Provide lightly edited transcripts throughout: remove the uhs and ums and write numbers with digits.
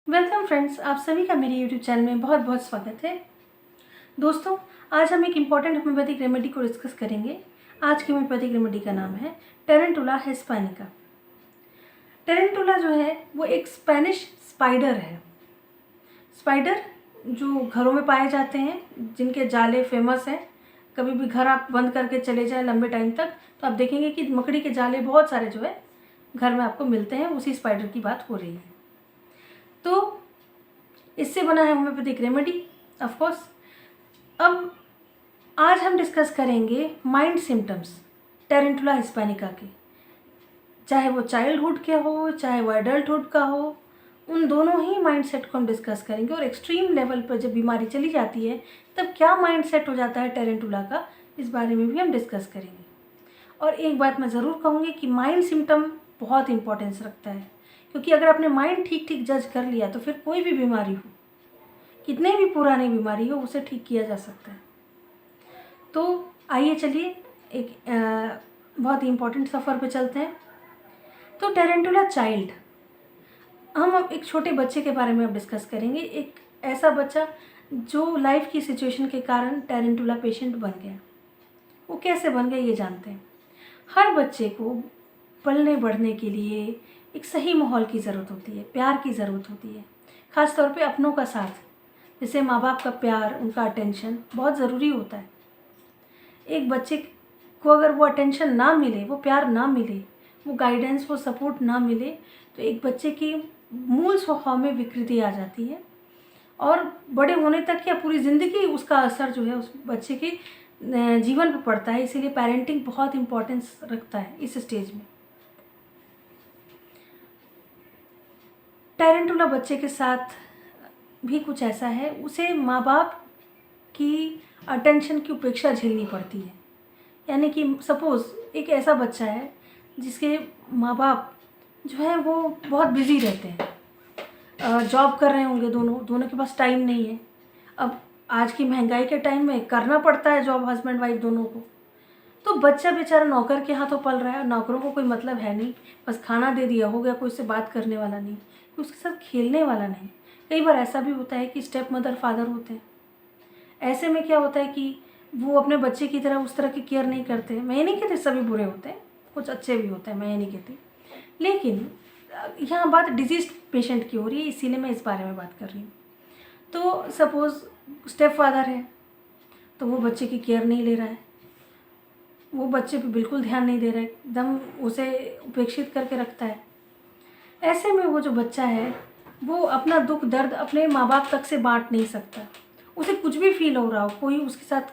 Welcome friends, आप सभी का मेरे यूट्यूब चैनल में बहुत बहुत स्वागत है। दोस्तों, आज हम एक इम्पॉर्टेंट होम्योपैथिक रेमेडी को डिस्कस करेंगे। आज की होम्योपैथिक रेमेडी का नाम है टेरेंटुला हिस्पैनिका। टेरेंटुला जो है वो एक स्पेनिश स्पाइडर है। स्पाइडर जो घरों में पाए जाते हैं, जिनके जाले फेमस हैं। कभी भी घर आप बंद करके चले जाएं लंबे टाइम तक तो आप देखेंगे कि मकड़ी के जाले बहुत सारे जो है घर में आपको मिलते हैं। उसी स्पाइडर की बात हो रही है। तो इससे बना है होम्योपैथिक रेमेडी ऑफ कोर्स। अब आज हम डिस्कस करेंगे माइंड सिम्टम्स टेरेंटुला हिस्पैनिका के, चाहे वो चाइल्डहुड के हो चाहे वो एडल्टहुड का हो, उन दोनों ही माइंड सेट को हम डिस्कस करेंगे। और एक्सट्रीम लेवल पर जब बीमारी चली जाती है तब क्या माइंड सेट हो जाता है टेरेंटुला का, इस बारे में भी हम डिस्कस करेंगे। और एक बात मैं ज़रूर कहूँगी कि माइंड सिम्टम बहुत इंपॉर्टेंस रखता है, क्योंकि अगर आपने माइंड ठीक ठीक जज कर लिया तो फिर कोई भी बीमारी हो, कितने भी पुरानी बीमारी हो, उसे ठीक किया जा सकता है। तो आइए चलिए एक बहुत ही इम्पोर्टेंट सफ़र पे चलते हैं। तो टेरेंटुला चाइल्ड, हम अब एक छोटे बच्चे के बारे में अब डिस्कस करेंगे। एक ऐसा बच्चा जो लाइफ की सिचुएशन के कारण टेरेंटुला पेशेंट बन गया। वो कैसे बन गया ये जानते हैं। हर बच्चे को पलने बढ़ने के लिए एक सही माहौल की ज़रूरत होती है, प्यार की ज़रूरत होती है, ख़ास तौर पे अपनों का साथ, जैसे माँ बाप का प्यार, उनका अटेंशन बहुत ज़रूरी होता है। एक बच्चे को अगर वो अटेंशन ना मिले, वो प्यार ना मिले, वो गाइडेंस, वो सपोर्ट ना मिले, तो एक बच्चे की मूल स्वभाव में विकृति आ जाती है और बड़े होने तक या पूरी ज़िंदगी उसका असर जो है उस बच्चे के जीवन पर पड़ता है। इसीलिए पेरेंटिंग बहुत इम्पोर्टेंस रखता है इस स्टेज में। टेरेंटुला बच्चे के साथ भी कुछ ऐसा है, उसे माँ बाप की अटेंशन की उपेक्षा झेलनी पड़ती है। यानी कि सपोज़ एक ऐसा बच्चा है जिसके माँ बाप जो है वो बहुत बिज़ी रहते हैं, जॉब कर रहे होंगे, दोनों के पास टाइम नहीं है। अब आज की महंगाई के टाइम में करना पड़ता है जॉब, हस्बैंड वाइफ दोनों को। तो बच्चा बेचारा नौकर के हाथों पल रहा है। नौकरों को कोई मतलब है नहीं, बस खाना दे दिया हो गया, कोई उससे बात करने वाला नहीं, कोई उसके साथ खेलने वाला नहीं। कई बार ऐसा भी होता है कि स्टेप मदर फादर होते हैं। ऐसे में क्या होता है कि वो अपने बच्चे की तरह उस तरह की केयर नहीं करते। मैं ये नहीं कहती सभी बुरे होते हैं, कुछ अच्छे भी होते हैं, मैं ये नहीं कहती। लेकिन यहाँ बात डिजीज पेशेंट की हो रही है, इसीलिए मैं इस बारे में बात कर रही हूँ। तो सपोज़ स्टेप फादर है, तो वो बच्चे की केयर नहीं ले रहा है, वो बच्चे पे बिल्कुल ध्यान नहीं दे रहा है, एकदम उसे उपेक्षित करके रखता है। ऐसे में वो जो बच्चा है वो अपना दुख दर्द अपने माँ बाप तक से बांट नहीं सकता। उसे कुछ भी फील हो रहा हो, कोई उसके साथ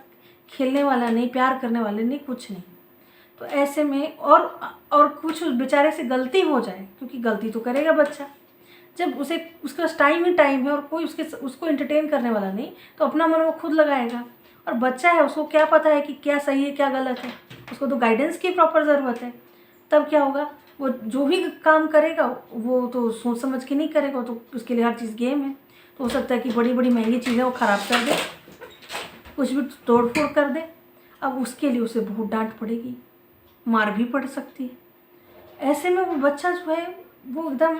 खेलने वाला नहीं, प्यार करने वाले नहीं, कुछ नहीं। तो ऐसे में और कुछ उस बेचारे से गलती हो जाए, क्योंकि गलती तो करेगा बच्चा, जब उसे उसके पास टाइम ही टाइम है और कोई उसको एंटरटेन करने वाला नहीं, तो अपना मन वो खुद लगाएगा। और बच्चा है, उसको क्या पता है कि क्या सही है क्या गलत है। उसको तो गाइडेंस की प्रॉपर ज़रूरत है। तब क्या होगा, वो जो भी काम करेगा वो तो सोच समझ के नहीं करेगा, तो उसके लिए हर चीज़ गेम है। तो हो सकता है कि बड़ी बड़ी महंगी चीज़ें वो ख़राब कर दे, कुछ भी तोड़ फोड़ कर दे। अब उसके लिए उसे बहुत डांट पड़ेगी, मार भी पड़ सकती है। ऐसे में वो बच्चा जो है वो एकदम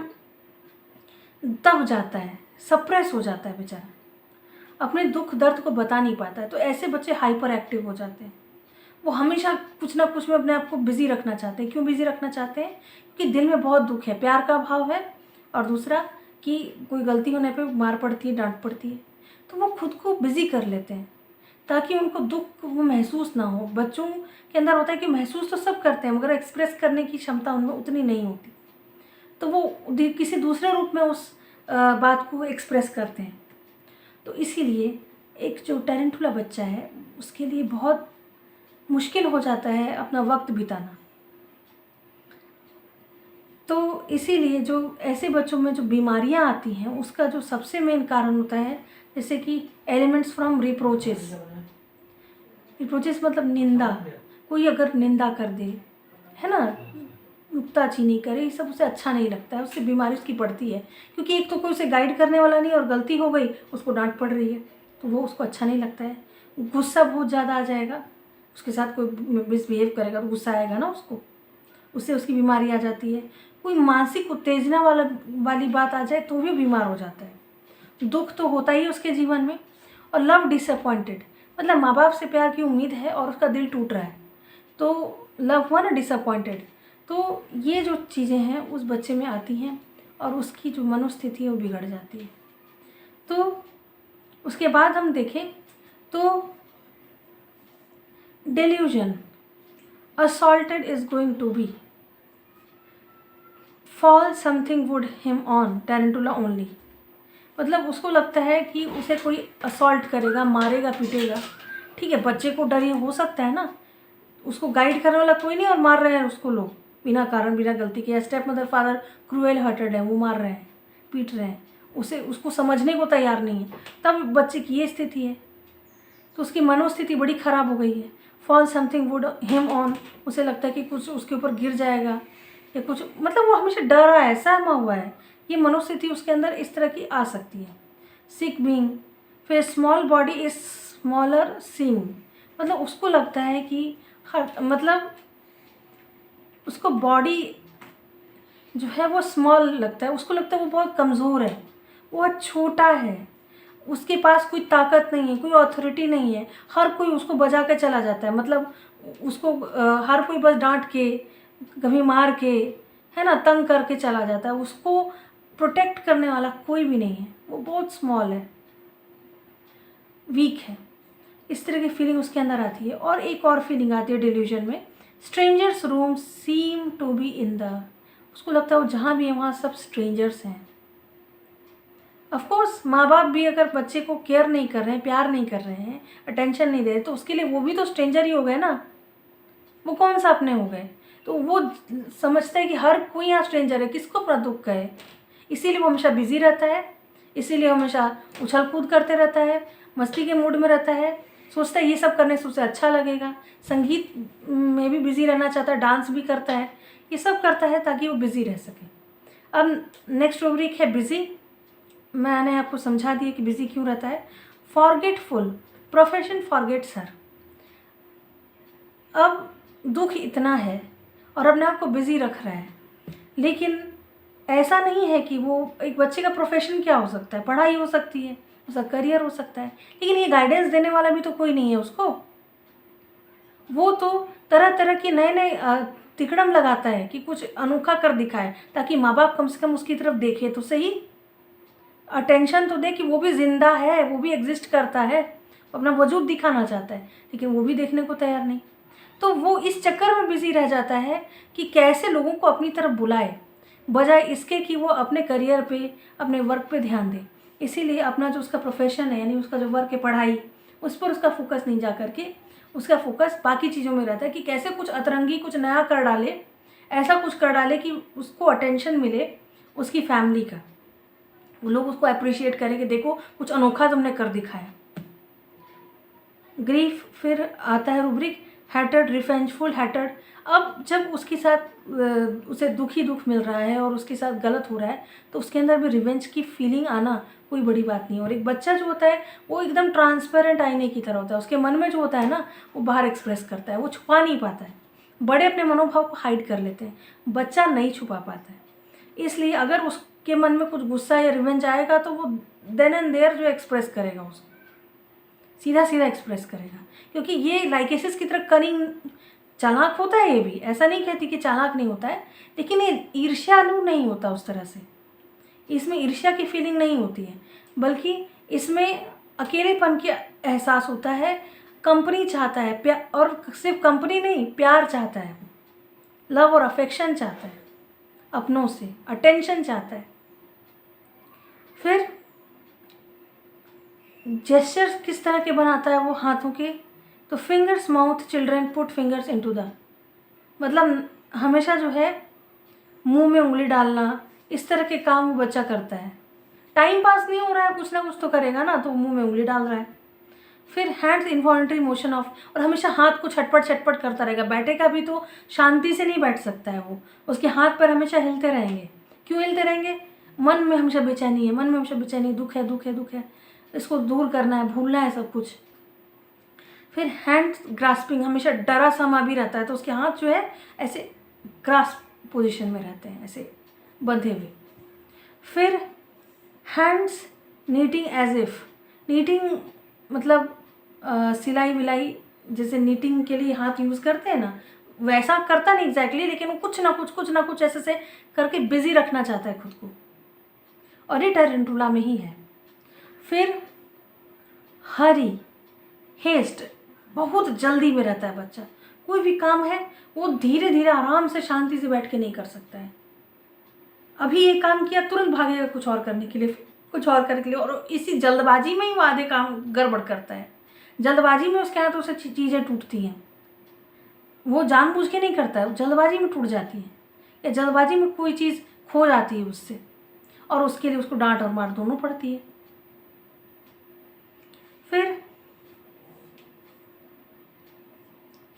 दब जाता है, सप्रेस हो जाता है बेचारा, अपने दुख दर्द को बता नहीं पाता है। तो ऐसे बच्चे हाइपर एक्टिव हो जाते हैं। वो हमेशा कुछ ना कुछ में अपने आप को बिज़ी रखना चाहते हैं। क्यों बिज़ी रखना चाहते हैं? क्योंकि दिल में बहुत दुख है, प्यार का अभाव है, और दूसरा कि कोई गलती होने पे मार पड़ती है, डांट पड़ती है। तो वो खुद को बिज़ी कर लेते हैं ताकि उनको दुख वो महसूस ना हो। बच्चों के अंदर होता है कि महसूस तो सब करते हैं, मगर एक्सप्रेस करने की क्षमता उनमें उतनी नहीं होती। तो वो किसी दूसरे रूप में उस बात को एक्सप्रेस करते हैं। तो इसीलिए एक जो टेरेंटुला बच्चा है उसके लिए बहुत मुश्किल हो जाता है अपना वक्त बिताना। तो इसीलिए जो ऐसे बच्चों में जो बीमारियां आती हैं उसका जो सबसे मेन कारण होता है, जैसे कि एलिमेंट्स फ्रॉम रिप्रोचेस। रिप्रोचेस मतलब निंदा। कोई अगर निंदा कर दे, है ना, नुक्ताचीनी करे, ये सब उसे अच्छा नहीं लगता है, उससे बीमारी उसकी बढ़ती है। क्योंकि एक तो कोई उसे गाइड करने वाला नहीं, और गलती हो गई उसको डांट पड़ रही है, तो वो उसको अच्छा नहीं लगता है। गुस्सा बहुत ज़्यादा आ जाएगा, उसके साथ कोई मिसबिहेव करेगा तो गुस्सा आएगा ना उसको, उससे उसकी बीमारी आ जाती है। कोई मानसिक उत्तेजना वाली बात आ जाए तो भी बीमार हो जाता है। दुख तो होता ही है उसके जीवन में। और लव डिसअपॉइंटेड, मतलब माँ बाप से प्यार की उम्मीद है और उसका दिल टूट रहा है, तो लव हुआ ना डिसअपॉइंटेड। तो ये जो चीज़ें हैं उस बच्चे में आती हैं और उसकी जो मनोस्थिति है वो बिगड़ जाती है। तो उसके बाद हम देखें तो delusion, assaulted is going to be fall something would him on tarantula only, मतलब उसको लगता है कि उसे कोई असॉल्ट करेगा, मारेगा, पीटेगा। ठीक है, बच्चे को डर ये हो सकता है ना, उसको गाइड करने वाला कोई नहीं और मार रहे हैं उसको लोग बिना कारण बिना गलती के। Step mother father cruel hearted है, वो मार रहे हैं, पीट रहे हैं, उसको समझने को तैयार नहीं है, तब बच्चे की ये स्थिति है। तो उसकी मनोस्थिति बड़ी ख़राब हो गई है। Fall something would him on, उसे लगता है कि कुछ उसके ऊपर गिर जाएगा या कुछ, मतलब वो हमेशा डरा है, सहमा हुआ है। ये मनोस्थिति उसके अंदर इस तरह की आ सकती है। सिक बीइंग, फिर स्मॉल बॉडी इज स्मॉलर सीम, मतलब उसको लगता है कि मतलब उसको बॉडी जो है वो स्मॉल लगता है, उसको लगता है वो बहुत कमज़ोर है, वो बहुत छोटा है, उसके पास कोई ताकत नहीं है, कोई अथॉरिटी नहीं है, हर कोई उसको बजा के चला जाता है, मतलब उसको हर कोई बस डांट के, कभी मार के, है ना, तंग करके चला जाता है, उसको प्रोटेक्ट करने वाला कोई भी नहीं है, वो बहुत स्मॉल है, वीक है। इस तरह की फीलिंग उसके अंदर आती है। और एक और फीलिंग आती है डिल्यूजन में, strangers room seem to be in the, उसको लगता है वो जहाँ भी है वहाँ सब स्ट्रेंजर्स हैं। ऑफकोर्स माँ बाप भी अगर बच्चे को केयर नहीं कर रहे हैं, प्यार नहीं कर रहे हैं, अटेंशन नहीं दे रहे, तो उसके लिए वो भी तो स्ट्रेंजर ही हो गए ना, वो कौन सा अपने हो गए। तो वो समझता है कि हर कोई यहाँ स्ट्रेंजर है, किसको अपना दुख कहे, इसीलिए वो हमेशा बिजी रहता है, इसीलिए हमेशा उछल कूद करते रहता है, मस्ती के मूड में रहता है, सोचता है ये सब करने से उसे अच्छा लगेगा, संगीत में भी बिज़ी रहना चाहता है, डांस भी करता है, ये सब करता है ताकि वो बिज़ी रह सके। अब नेक्स्ट रूब्रिक है बिज़ी। मैंने आपको समझा दिया कि बिज़ी क्यों रहता है। फॉरगेटफुल, प्रोफेशन फॉरगेट्स हर, अब दुख इतना है और अपने आप को बिज़ी रख रहा है, लेकिन ऐसा नहीं है कि वो, एक बच्चे का प्रोफेशन क्या हो सकता है, पढ़ाई हो सकती है, उसका करियर हो सकता है, लेकिन ये गाइडेंस देने वाला भी तो कोई नहीं है उसको। वो तो तरह तरह के नए नए तिकड़म लगाता है कि कुछ अनोखा कर दिखाए, ताकि माँ बाप कम से कम उसकी तरफ देखे तो सही, अटेंशन तो दे कि वो भी ज़िंदा है, वो भी एग्जिस्ट करता है, अपना वजूद दिखाना चाहता है, लेकिन वो भी देखने को तैयार नहीं। तो वो इस चक्कर में बिज़ी रह जाता है कि कैसे लोगों को अपनी तरफ बुलाए, बजाय इसके कि वो अपने करियर पे, अपने वर्क पे ध्यान दे। इसीलिए अपना जो उसका प्रोफेशन है, यानी उसका जो वर्क है, पढ़ाई, उस पर उसका फोकस नहीं जा करके उसका फोकस बाकी चीज़ों में रहता है कि कैसे कुछ अतरंगी, कुछ नया कर डाले, ऐसा कुछ कर डाले कि उसको अटेंशन मिले उसकी फैमिली का, वो लोग उसको अप्रिशिएट करें कि देखो कुछ अनोखा तुमने कर दिखाया। ग्रीफ, फिर आता है रूब्रिक हैटर्ड, रिवेंजफुल हैटर्ड। अब जब उसके साथ उसे दुख मिल रहा है और उसके साथ गलत हो रहा है, तो उसके अंदर भी रिवेंज की फीलिंग आना कोई बड़ी बात नहीं है। और एक बच्चा जो होता है वो एकदम ट्रांसपेरेंट आईने की तरह होता है, उसके मन में जो होता है ना वो बाहर एक्सप्रेस करता है, वो छुपा नहीं पाता है। बड़े अपने मनोभाव को हाइड कर लेते हैं, बच्चा नहीं छुपा पाता है। इसलिए अगर उसके मन में कुछ गुस्सा या रिवेंज आएगा तो वो देन एंड देयर जो एक्सप्रेस करेगा, उसको सीधा सीधा एक्सप्रेस करेगा, क्योंकि ये लाइकेसिस की तरह कनिंग, चालाक होता है। ये भी ऐसा नहीं कहती कि चालाक नहीं होता है, लेकिन ये ईर्ष्यालु नहीं होता उस तरह से, इसमें ईर्ष्या की फीलिंग नहीं होती है, बल्कि इसमें अकेलेपन की एहसास होता है, कंपनी चाहता है, प्यार, और सिर्फ कंपनी नहीं, प्यार चाहता है, लव और अफेक्शन चाहता है, अपनों से अटेंशन चाहता है। फिर जेस्चर्स किस तरह के बनाता है वो हाथों के, तो fingers mouth children put fingers into the, मतलब हमेशा जो है मुंह में उंगली डालना, इस तरह के काम वो बच्चा करता है। टाइम पास नहीं हो रहा है, कुछ ना कुछ तो करेगा ना, तो मुंह में उंगली डाल रहा है। फिर हैंड्स इन्वॉल्ट्री मोशन ऑफ, और हमेशा हाथ को छटपट छटपट करता रहेगा, बैठेगा भी तो शांति से नहीं बैठ सकता है वो, उसके हाथ पर हमेशा हिलते रहेंगे। क्यों हिलते रहेंगे? मन में हमेशा बेचैनी है, मन में हमेशा बेचैनी, दुख है दुख है दुख है, इसको दूर करना है, भूलना है सब कुछ। फिर हैंड ग्रास्पिंग, हमेशा डरा समा भी रहता है, तो उसके हाथ जो है ऐसे ग्रास्प पोजीशन में रहते हैं, ऐसे बंधे हुए। फिर hands knitting as if, knitting मतलब सिलाई विलाई, जैसे नीटिंग के लिए हाथ यूज़ करते हैं ना, वैसा करता नहीं एग्जैक्टली, लेकिन वो कुछ ना कुछ ऐसे से करके बिजी रखना चाहता है खुद को, और ये टैरेंटुला में ही है। फिर हरी, हेस्ट, बहुत जल्दी में रहता है बच्चा। कोई भी काम है वो धीरे धीरे आराम से शांति से बैठ के नहीं कर सकता है। अभी ये काम किया, तुरंत भागेगा कुछ और करने के लिए, कुछ और करने के लिए, और इसी जल्दबाजी में ही वो आधे काम गड़बड़ करता है। जल्दबाजी में उसके हाथों से चीज़ें टूटती हैं, वो जानबूझ के नहीं करता है, वो जल्दबाजी में टूट जाती है, या जल्दबाजी में कोई चीज़ खो जाती है उससे, और उसके लिए उसको डांट और मार दोनों पड़ती है। फिर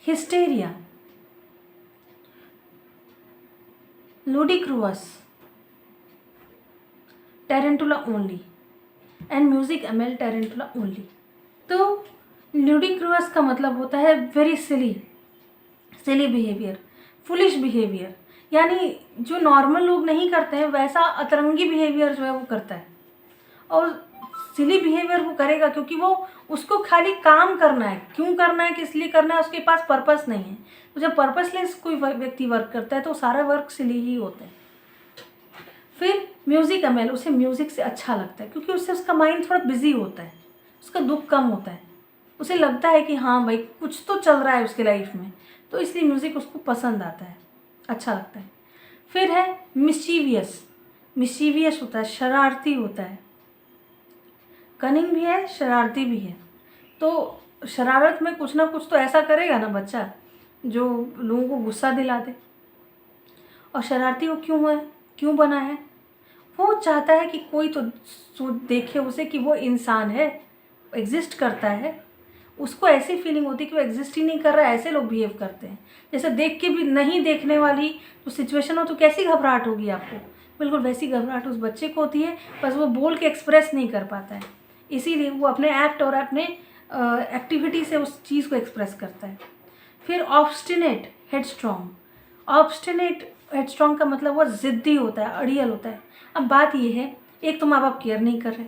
hysteria, ludicrous, tarantula only, and music ML tarantula only। तो ludicrous का मतलब होता है very silly behaviour, foolish behaviour, यानी जो नॉर्मल लोग नहीं करते हैं वैसा अतरंगी बिहेवियर जो है वो करता है। और सिली बिहेवियर वो करेगा क्योंकि वो उसको खाली काम करना है, क्यों करना है, किस लिए करना है, उसके पास पर्पस नहीं है। तो जब पर्पसलेस कोई व्यक्ति वर्क करता है तो सारा वर्क सिली ही होता है। फिर म्यूज़िक ML, उसे म्यूज़िक से अच्छा लगता है क्योंकि उससे उसका माइंड थोड़ा बिजी होता है, उसका दुख कम होता है, उसे लगता है कि हाँ भाई कुछ तो चल रहा है उसके लाइफ में, तो इसलिए म्यूज़िक उसको पसंद आता है, अच्छा लगता है। फिर है मिस्चीवियस होता है, शरारती होता है, कनिंग भी है, शरारती भी है। तो शरारत में कुछ ना कुछ तो ऐसा करेगा ना बच्चा जो लोगों को गुस्सा दिला दे। और शरारती वो क्यों बना है? वो चाहता है कि कोई तो देखे उसे कि वो इंसान है, एग्जिस्ट करता है। उसको ऐसी फीलिंग होती है कि वो एग्जिस्ट ही नहीं कर रहा है। ऐसे लोग बिहेव करते हैं, जैसे देख के भी नहीं देखने वाली तो सिचुएशन हो तो कैसी घबराहट होगी आपको, बिल्कुल वैसी घबराहट उस बच्चे को होती है, बस वो बोल के एक्सप्रेस नहीं कर पाता है, इसीलिए वो अपने एक्ट और अपने एक्टिविटी से उस चीज़ को एक्सप्रेस करता है। फिर ऑब्स्टिनेट हेडस्ट्रॉन्ग का मतलब वो ज़िद्दी होता है, अड़ियल होता है। अब बात ये है, एक तो माँ बाप केयर नहीं कर रहे,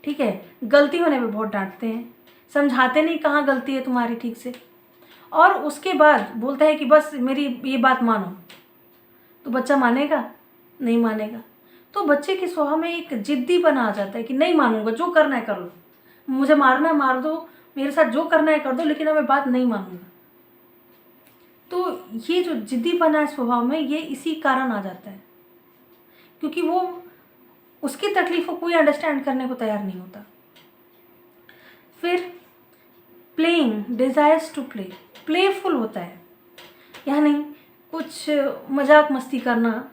ठीक है, गलती होने पे बहुत डांटते हैं, समझाते नहीं कहाँ गलती है तुम्हारी ठीक से, और उसके बाद बोलता है कि बस मेरी ये बात मानो। तो बच्चा मानेगा? नहीं मानेगा। तो बच्चे के स्वभाव में एक जिद्दी बना आ जाता है कि नहीं मानूंगा, जो करना है कर लो, मुझे मारना है मार दो, मेरे साथ जो करना है कर दो, लेकिन अब मैं बात नहीं मानूंगा। तो ये जो जिद्दी बना है स्वभाव में, ये इसी कारण आ जाता है क्योंकि वो उसकी तकलीफ को कोई अंडरस्टैंड करने को तैयार नहीं होता। फिर प्लेइंग, डिज़ायर्स टू प्लेफुल होता है, यानी कुछ मजाक मस्ती करना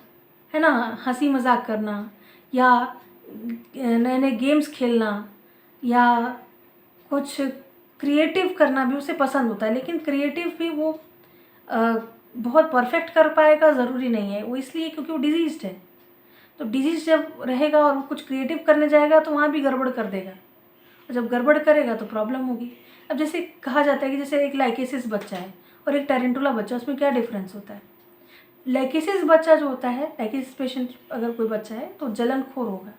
है ना, हंसी मजाक करना, या नए नए गेम्स खेलना, या कुछ क्रिएटिव करना भी उसे पसंद होता है। लेकिन क्रिएटिव भी वो बहुत परफेक्ट कर पाएगा ज़रूरी नहीं है, वो इसलिए क्योंकि वो डिजीज़्ड है। तो डिजीज़ जब रहेगा और वो कुछ क्रिएटिव करने जाएगा तो वहाँ भी गड़बड़ कर देगा, और जब गड़बड़ करेगा तो प्रॉब्लम होगी। अब जैसे कहा जाता है कि जैसे एक लाइकेसिस बच्चा है और एक टैरेंटुला बच्चा, उसमें क्या डिफरेंस होता है? लाइकेसिस बच्चा जो होता है, लाइकेसिस पेशेंट अगर कोई बच्चा है तो जलनखोर होगा,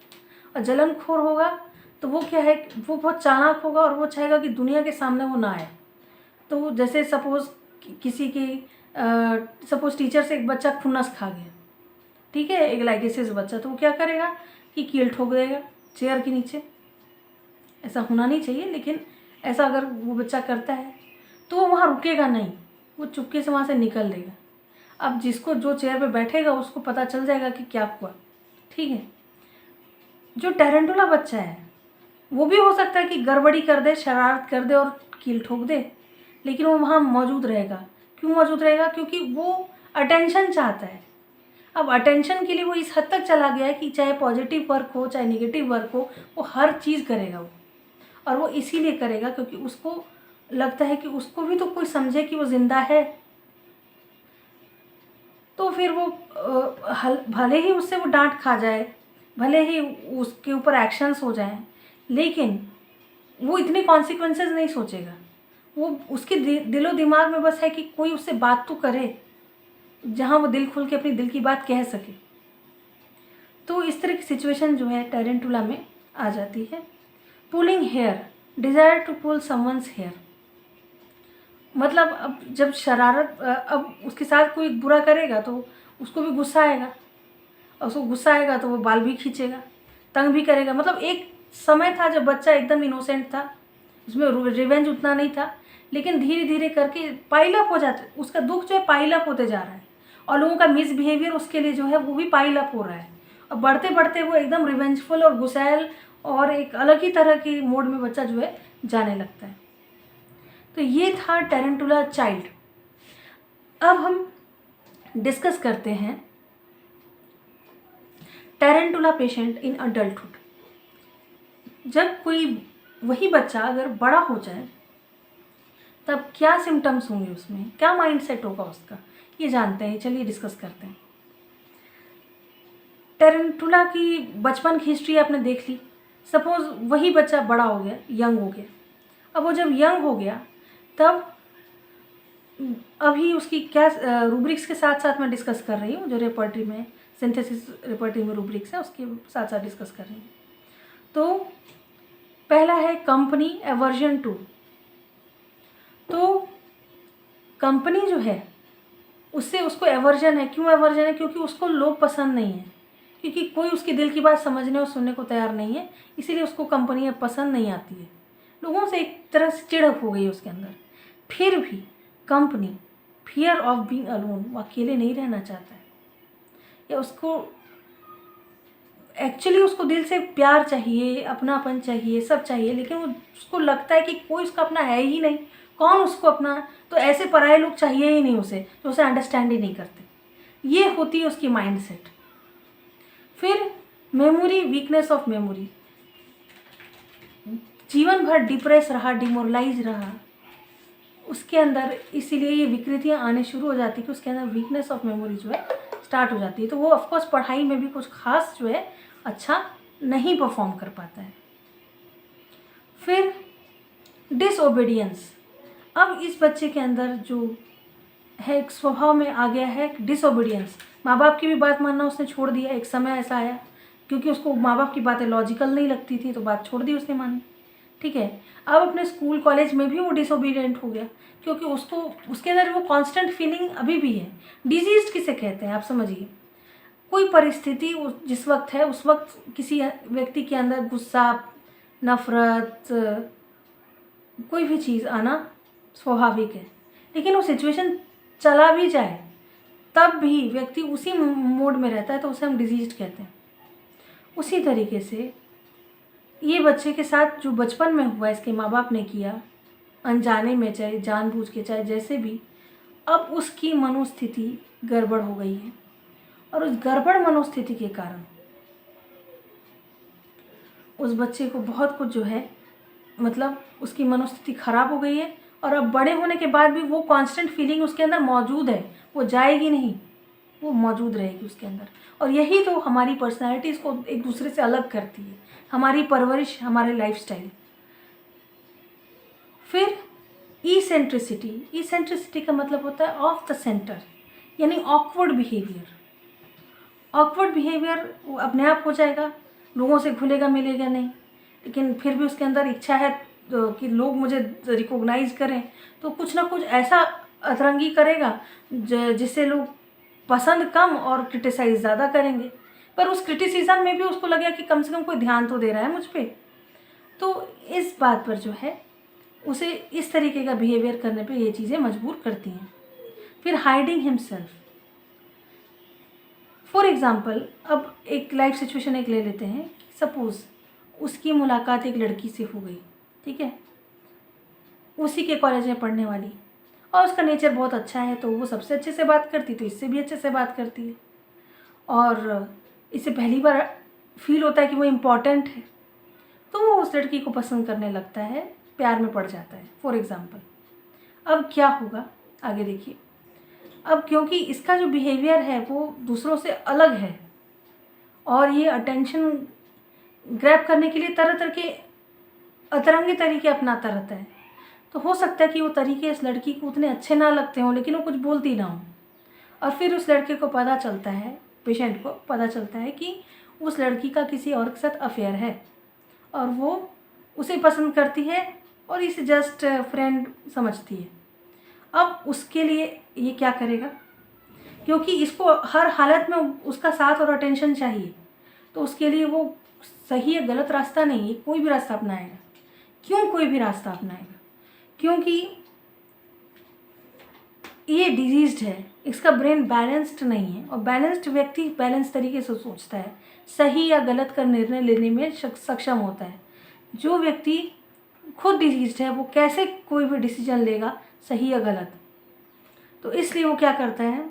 और जलनखोर होगा तो वो क्या है, वो बहुत चालाक होगा और वो चाहेगा कि दुनिया के सामने वो ना आए। तो जैसे सपोज़ किसी की सपोज़ टीचर से एक बच्चा खुन्नस खा गया, ठीक है, एक लाइकेसिस बच्चा, तो वो क्या करेगा कि कील ठोक देगा चेयर के नीचे। ऐसा होना नहीं चाहिए, लेकिन ऐसा अगर वो बच्चा करता है तो वो वहाँ रुकेगा नहीं, वो चुपके से वहाँ से निकल लेगा। अब जिसको जो चेयर पे बैठेगा उसको पता चल जाएगा कि क्या हुआ, ठीक है। जो टैरेंटुला बच्चा है वो भी हो सकता है कि गड़बड़ी कर दे, शरारत कर दे और कील ठोक दे, लेकिन वो वहाँ मौजूद रहेगा। क्यों मौजूद रहेगा? क्योंकि वो अटेंशन चाहता है। अब अटेंशन के लिए वो इस हद तक चला गया है कि चाहे पॉजिटिव वर्क हो चाहे नेगेटिव वर्क हो, वो हर चीज़ करेगा वो, और वो इसीलिए करेगा क्योंकि उसको लगता है कि उसको भी तो कोई समझे कि वो ज़िंदा है। तो फिर वो भले ही उससे वो डांट खा जाए, भले ही उसके ऊपर एक्शंस हो जाएं, लेकिन वो इतने कॉन्सिक्वेंसेस नहीं सोचेगा। वो उसके दिलो दिमाग में बस है कि कोई उससे बात तो करे, जहाँ वो दिल खोल के अपनी दिल की बात कह सके। तो इस तरह की सिचुएशन जो है टेरेंटुला में आ जाती है। Pulling hair, desire to pull someone's hair, मतलब अब जब शरारत, अब उसके साथ कोई बुरा करेगा तो उसको भी गुस्सा आएगा, और उसको गुस्सा आएगा तो वो बाल भी खींचेगा, तंग भी करेगा। मतलब एक समय था जब बच्चा एकदम इनोसेंट था, उसमें रिवेंज उतना नहीं था, लेकिन धीरे धीरे करके पाइल अप हो जाता, उसका दुख जो है पाइल अप होते जा रहा है, और लोगों का मिसबिहेवियर उसके लिए जो है वो भी पाइल अप हो रहा है, और बढ़ते बढ़ते वो एकदम रिवेंजफुल और गुस्सैल और एक अलग ही तरह की मोड में बच्चा जो है जाने लगता है। तो ये था टेरेंटुला चाइल्ड। अब हम डिस्कस करते हैं टेरेंटुला पेशेंट इन अडल्टहुड। जब कोई वही बच्चा अगर बड़ा हो जाए तब क्या सिम्टम्स होंगे, उसमें क्या माइंडसेट होगा उसका, ये जानते हैं। चलिए डिस्कस करते हैं। टेरेंटुला की बचपन की हिस्ट्री आपने देख ली। सपोज वही बच्चा बड़ा हो गया, यंग हो गया। अब वो जब यंग हो गया तब अभी उसकी क्या रूब्रिक्स के साथ साथ मैं डिस्कस कर रही हूँ, जो रेपर्टरी में सिंथेसिस रेपर्टरी में रूब्रिक्स है उसके साथ साथ डिस्कस कर रही हूँ। तो पहला है कंपनी एवर्जन टू। तो कंपनी जो है उससे उसको एवर्जन है। क्यों एवर्जन है? क्योंकि उसको लोग पसंद नहीं है, क्योंकि कोई उसकी दिल की बात समझने और सुनने को तैयार नहीं है, इसीलिए उसको कंपनी पसंद नहीं आती है। लोगों से एक तरह से चिढ़ हो गई है उसके अंदर। फिर भी company, fear of being alone, वो अकेले नहीं रहना चाहता है, या उसको एक्चुअली उसको दिल से प्यार चाहिए, अपनापन चाहिए, सब चाहिए, लेकिन वो उसको लगता है कि कोई उसका अपना है ही नहीं, कौन उसको अपना, तो ऐसे पराये लोग चाहिए ही नहीं उसे, जो उसे अंडरस्टैंड ही नहीं करते। ये होती है उसकी माइंडसेट। फिर मेमोरी, वीकनेस ऑफ मेमोरी, जीवन भर डिप्रेस रहा, डिमोरलाइज रहा उसके अंदर, इसीलिए ये विकृतियाँ आने शुरू हो जाती कि उसके अंदर वीकनेस ऑफ मेमोरी जो है स्टार्ट हो जाती है। तो वो ऑफकोर्स पढ़ाई में भी कुछ खास जो है अच्छा नहीं परफॉर्म कर पाता है। फिर डिसओबीडियंस, अब इस बच्चे के अंदर जो है एक स्वभाव में आ गया है डिसओबीडियंस। माँ बाप की भी बात मानना उसने छोड़ दिया। एक समय ऐसा आया क्योंकि उसको माँ बाप की बातें लॉजिकल नहीं लगती थी, तो बात छोड़ दी उसने माननी, ठीक है। अब अपने स्कूल कॉलेज में भी वो डिसोबीडियंट हो गया, क्योंकि उसको उसके अंदर वो कांस्टेंट फीलिंग अभी भी है। डिजीज किसे कहते हैं आप समझिए? कोई परिस्थिति जिस वक्त है उस वक्त किसी व्यक्ति के अंदर गुस्सा, नफरत, कोई भी चीज़ आना स्वाभाविक है, लेकिन वो सिचुएशन चला भी जाए तब भी व्यक्ति उसी मोड में रहता है, तो उसे हम डिजीज कहते हैं। उसी तरीके से ये बच्चे के साथ जो बचपन में हुआ, इसके माँ बाप ने किया अनजाने में, चाहे जानबूझ के, चाहे जैसे भी, अब उसकी मनोस्थिति गड़बड़ हो गई है, और उस गड़बड़ मनोस्थिति के कारण उस बच्चे को बहुत कुछ जो है, मतलब उसकी मनोस्थिति खराब हो गई है, और अब बड़े होने के बाद भी वो कांस्टेंट फीलिंग उसके अंदर मौजूद है, वो जाएगी नहीं, वो मौजूद रहेगी उसके अंदर। और यही तो हमारी पर्सनैलिटीज़ को एक दूसरे से अलग करती है, हमारी परवरिश, हमारे लाइफस्टाइल। फिर ईसेंट्रिसिटी, ईसेंट्रिसिटी का मतलब होता है ऑफ द सेंटर, यानी ऑकवर्ड बिहेवियर। ऑकवर्ड बिहेवियर अपने आप हो जाएगा, लोगों से घुलेगा मिलेगा नहीं, लेकिन फिर भी उसके अंदर इच्छा है कि लोग मुझे रिकॉग्नाइज करें, तो कुछ ना कुछ ऐसा अतरंगी करेगा जिससे लोग पसंद कम और क्रिटिसाइज ज़्यादा करेंगे। पर उस क्रिटिसिज्म में भी उसको लगेगा कि कम से कम कोई ध्यान तो दे रहा है मुझ पर। तो इस बात पर जो है उसे इस तरीके का बिहेवियर करने पे ये चीज़ें मजबूर करती हैं। फिर हाइडिंग हिमसेल्फ, फॉर एग्ज़ाम्पल, अब एक लाइफ सिचुएशन एक ले लेते हैं। सपोज़ उसकी मुलाकात एक लड़की से हो गई, ठीक है, उसी के कॉलेज में पढ़ने वाली, और उसका नेचर बहुत अच्छा है, तो वो सबसे अच्छे से बात करती, तो इससे भी अच्छे से बात करती है, और इसे पहली बार फील होता है कि वो इम्पॉर्टेंट है, तो वो उस लड़की को पसंद करने लगता है, प्यार में पड़ जाता है, फॉर एग्ज़ाम्पल। अब क्या होगा आगे देखिए। अब क्योंकि इसका जो बिहेवियर है वो दूसरों से अलग है, और ये अटेंशन ग्रैब करने के लिए तरह तरह के अतरंगी तरीके अपनाता रहता है, तो हो सकता है कि वो तरीके इस लड़की को उतने अच्छे ना लगते हों, लेकिन वो कुछ बोलती ना हो, और फिर उस लड़के को पता चलता है, पेशेंट को पता चलता है कि उस लड़की का किसी और के साथ अफेयर है और वो उसे पसंद करती है और इसे जस्ट फ्रेंड समझती है। अब उसके लिए ये क्या करेगा, क्योंकि इसको हर हालत में उसका साथ और अटेंशन चाहिए, तो उसके लिए वो सही या गलत रास्ता नहीं है, कोई भी रास्ता अपनाएगा। क्यों कोई भी रास्ता अपनाएगा? क्योंकि ये डिजीज्ड है, इसका ब्रेन बैलेंस्ड नहीं है, और बैलेंस्ड व्यक्ति बैलेंस तरीके से सोचता है, सही या गलत का निर्णय लेने में सक्षम होता है। जो व्यक्ति खुद डिजीज्ड है वो कैसे कोई भी डिसीजन लेगा, सही या गलत? तो इसलिए वो क्या करता है,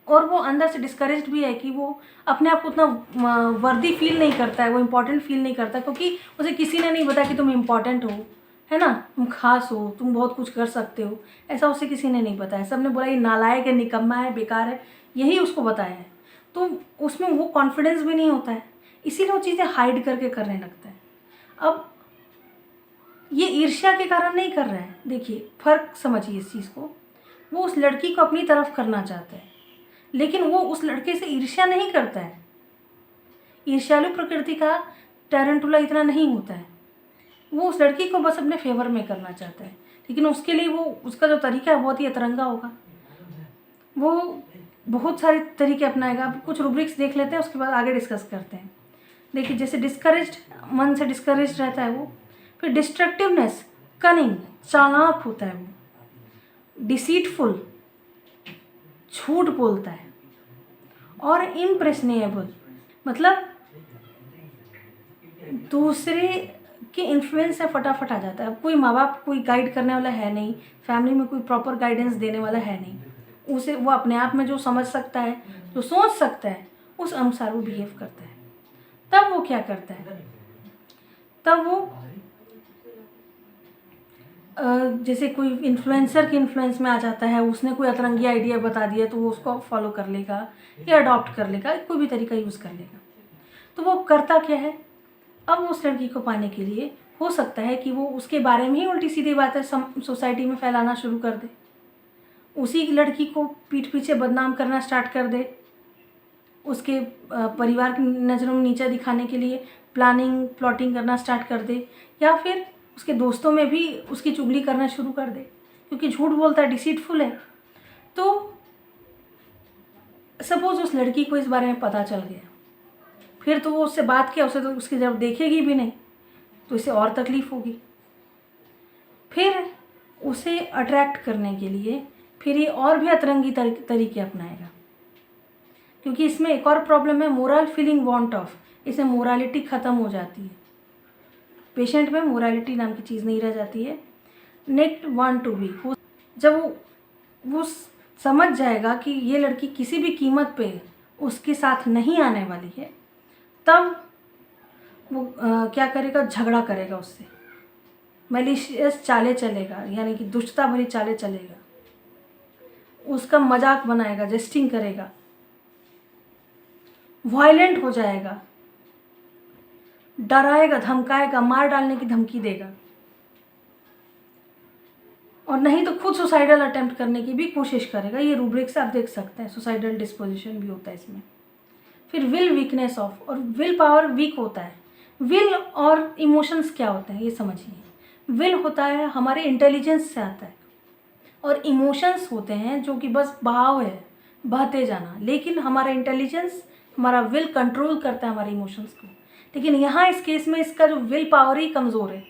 और वो अंदर से डिस्करेज्ड भी है कि वो अपने आप को उतना वर्दी फील नहीं करता है, वो इम्पोर्टेंट फील नहीं करता, क्योंकि उसे किसी ने नहीं बताया कि तुम इम्पोर्टेंट हो, है ना, तुम खास हो, तुम बहुत कुछ कर सकते हो, ऐसा उसे किसी ने नहीं बताया। सबने बोला ये नालायक है, निकम्मा है, बेकार है, यही उसको बताया है। तो उसमें वो कॉन्फिडेंस भी नहीं होता है, इसीलिए वो चीज़ें हाइड करके करने लगता है। अब ये ईर्ष्या के कारण नहीं कर रहा है, देखिए फ़र्क समझिए इस चीज़ को। वो उस लड़की को अपनी तरफ करना चाहता है, लेकिन वो उस लड़के से ईर्ष्या नहीं करता है। ईर्ष्यालु प्रकृति का टैरेंटुला इतना नहीं होता है, वो उस लड़की को बस अपने फेवर में करना चाहता है, लेकिन उसके लिए वो उसका जो तरीका है बहुत ही अतरंगा होगा। वो बहुत सारे तरीके अपनाएगा। अब कुछ रूब्रिक्स देख लेते हैं, उसके बाद आगे डिस्कस करते हैं। देखिए, जैसे डिस्करेज्ड, मन से डिस्करेज्ड रहता है वो। फिर डिस्ट्रक्टिवनेस, कनिंग, चालाक होता है वो। डिसीटफुल, झूठ बोलता है। और इम्प्रेशनेबल, मतलब दूसरे के इन्फ्लुएंस से फटाफट आ जाता है। अब कोई माँ बाप कोई गाइड करने वाला है नहीं, फैमिली में कोई प्रॉपर गाइडेंस देने वाला है नहीं, उसे वो अपने आप में जो समझ सकता है, जो सोच सकता है, उस अनुसार वो बिहेव करता है। तब वो क्या करता है, तब वो जैसे कोई इन्फ्लुएंसर के इन्फ्लुएंस में आ जाता है, उसने कोई अतरंगी आइडिया बता दिया तो वो उसको फॉलो कर लेगा या अडॉप्ट कर लेगा, कोई भी तरीका यूज़ कर लेगा। तो वो करता क्या है, अब उस लड़की को पाने के लिए हो सकता है कि वो उसके बारे में ही उल्टी सीधी बातें सोसाइटी में फैलाना शुरू कर दे, उसी लड़की को पीठ पीछे बदनाम करना स्टार्ट कर दे, उसके परिवार की नज़रों में नीचा दिखाने के लिए प्लॉटिंग करना स्टार्ट कर दे, या फिर उसके दोस्तों में भी उसकी चुगली करना शुरू कर दे, क्योंकि झूठ बोलता है, डिसीटफुल है। तो सपोज उस लड़की को इस बारे में पता चल गया, फिर तो वो उससे बात किया, उसे तो उसकी जब देखेगी भी नहीं तो इसे और तकलीफ़ होगी। फिर उसे अट्रैक्ट करने के लिए फिर ये और भी अतरंगी तरीके अपनाएगा, क्योंकि इसमें एक और प्रॉब्लम है, मोरल फीलिंग वांट ऑफ। इसमें मोरालिटी ख़त्म हो जाती है, पेशेंट में मोरालिटी नाम की चीज़ नहीं रह जाती है। नेक्स्ट वांट टू बी, जब वो समझ जाएगा कि ये लड़की किसी भी कीमत पे उसके साथ नहीं आने वाली है, तब वो क्या करेगा, झगड़ा करेगा उससे, मैलिशियस चालें चलेगा, यानी कि दुष्टता भरी चालें चलेगा, उसका मजाक बनाएगा, जेस्टिंग करेगा, वायलेंट हो जाएगा, डराएगा, धमकाएगा, मार डालने की धमकी देगा, और नहीं तो खुद सुसाइडल अटेम्प्ट करने की भी कोशिश करेगा। ये रूब्रिक से आप देख सकते हैं, सुसाइडल डिस्पोजिशन भी होता है इसमें। फिर विल वीकनेस ऑफ, और विल पावर वीक होता है। विल और इमोशंस क्या होते हैं ये समझिए। विल होता है हमारे इंटेलिजेंस से आता है, और इमोशंस होते हैं जो कि बस बहाव है, बहते जाना, लेकिन हमारा इंटेलिजेंस, हमारा विल कंट्रोल करता है हमारे इमोशंस को। लेकिन यहाँ इस केस में इसका जो विल पावर ही कमज़ोर है,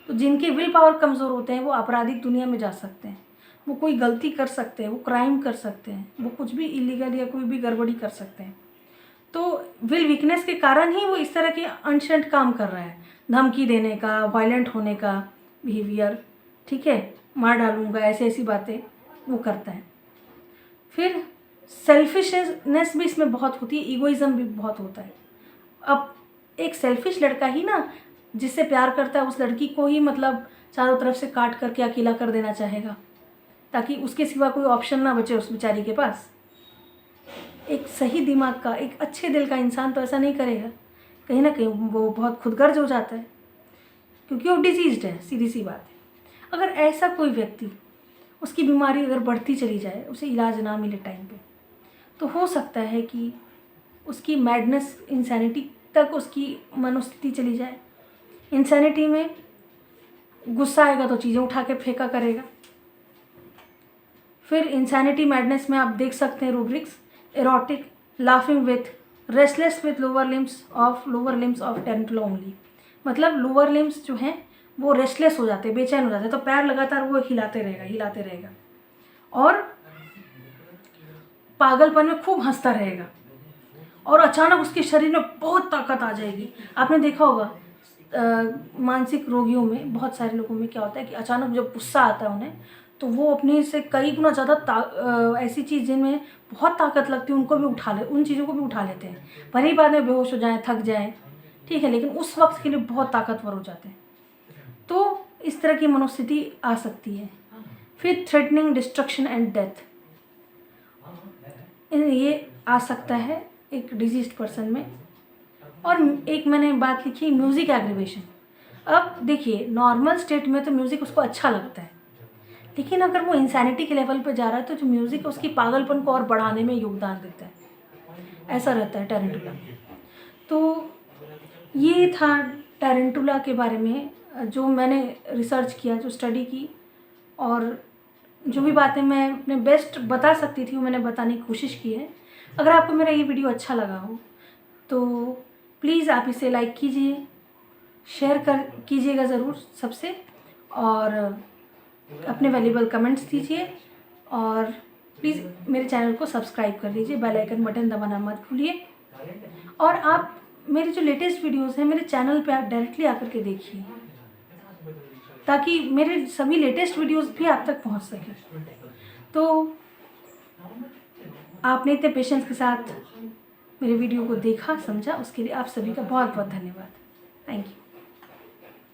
तो जिनके विल पावर कमज़ोर होते हैं वो आपराधिक दुनिया में जा सकते हैं, वो कोई गलती कर सकते हैं, वो क्राइम कर सकते हैं, वो कुछ भी इलीगल या कोई भी गड़बड़ी कर सकते हैं। तो विल वीकनेस के कारण ही वो इस तरह के अनशंट काम कर रहा है, धमकी देने का, वायलेंट होने का बिहेवियर, ठीक है, मार डालूंगा, ऐसी बातें वो करता है। फिर सेल्फिशनेस भी इसमें बहुत होती है, ईगोइज्म भी बहुत होता है। अब एक सेल्फिश लड़का ही ना जिससे प्यार करता है, उस लड़की को ही मतलब चारों तरफ से काट करके अकेला कर देना चाहेगा, ताकि उसके सिवा कोई ऑप्शन ना बचे उस बेचारी के पास। एक सही दिमाग का, एक अच्छे दिल का इंसान तो ऐसा नहीं करेगा, कहीं ना कहीं वो बहुत खुदगर्ज हो जाता है, क्योंकि वो डिजीज्ड है, सीधी सी बात है। अगर ऐसा कोई व्यक्ति उसकी बीमारी अगर बढ़ती चली जाए, उसे इलाज ना मिले टाइम पे, तो हो सकता है कि उसकी मैडनेस, इंसैनिटी तक उसकी मनोस्थिति चली जाए। इंसैनिटी में गुस्सा आएगा तो चीज़ें उठा के फेंका करेगा। फिर इंसैनिटी मैडनेस में आप देख सकते हैं rubrics: erotic, laughing with, restless with lower limbs of tarantula only. मतलब लोअर लिम्स जो हैं वो रेस्टलेस हो जाते हैं, बेचैन हो जाते हैं, तो पैर लगातार वो हिलाते रहेगा और पागलपन में खूब हंसता रहेगा और अचानक उसके शरीर में बहुत ताकत आ जाएगी। आपने देखा होगा मानसिक रोगियों में, बहुत सारे लोगों में क्या होता है कि अचानक जब गुस्सा आता है उन्हें, तो वो अपने से कई गुना ज़्यादा ऐसी चीज़ जिनमें बहुत ताकत लगती है उन चीज़ों को भी उठा लेते हैं। भले ही बाद में बेहोश हो जाएं, थक जाएं, ठीक है, लेकिन उस वक्त के लिए बहुत ताकतवर हो जाते हैं। तो इस तरह की मनोस्थिति आ सकती है। फिर थ्रेटनिंग डिस्ट्रक्शन एंड डेथ, ये आ सकता है एक डिजीज्ड पर्सन में। और एक मैंने बात लिखी म्यूज़िक एग्रीवेशन। अब देखिए, नॉर्मल स्टेट में तो म्यूज़िक उसको अच्छा लगता है, लेकिन अगर वो इंसैनिटी के लेवल पे जा रहा है तो जो म्यूज़िक उसकी पागलपन को और बढ़ाने में योगदान देता है। ऐसा रहता है टेरेंटुला। तो ये था टेरेंटुला के बारे में जो मैंने रिसर्च किया, जो स्टडी की, और जो भी बातें मैं अपने बेस्ट बता सकती थी वो मैंने बताने की कोशिश की है। अगर आपको मेरा ये वीडियो अच्छा लगा हो तो प्लीज़ आप इसे लाइक कीजिए, शेयर कीजिएगा ज़रूर सबसे, और अपने वैल्यूबल कमेंट्स दीजिए, और प्लीज़ मेरे चैनल को सब्सक्राइब कर लीजिए, बेल आइकन बटन दबाना मत भूलिए। और आप मेरे जो लेटेस्ट वीडियोस हैं मेरे चैनल पे आप डायरेक्टली आकर के देखिए, ताकि मेरे सभी लेटेस्ट वीडियोस भी आप तक पहुंच सकें। तो आपने इतने पेशेंस के साथ मेरे वीडियो को देखा, समझा, उसके लिए आप सभी का बहुत बहुत धन्यवाद। Thank you.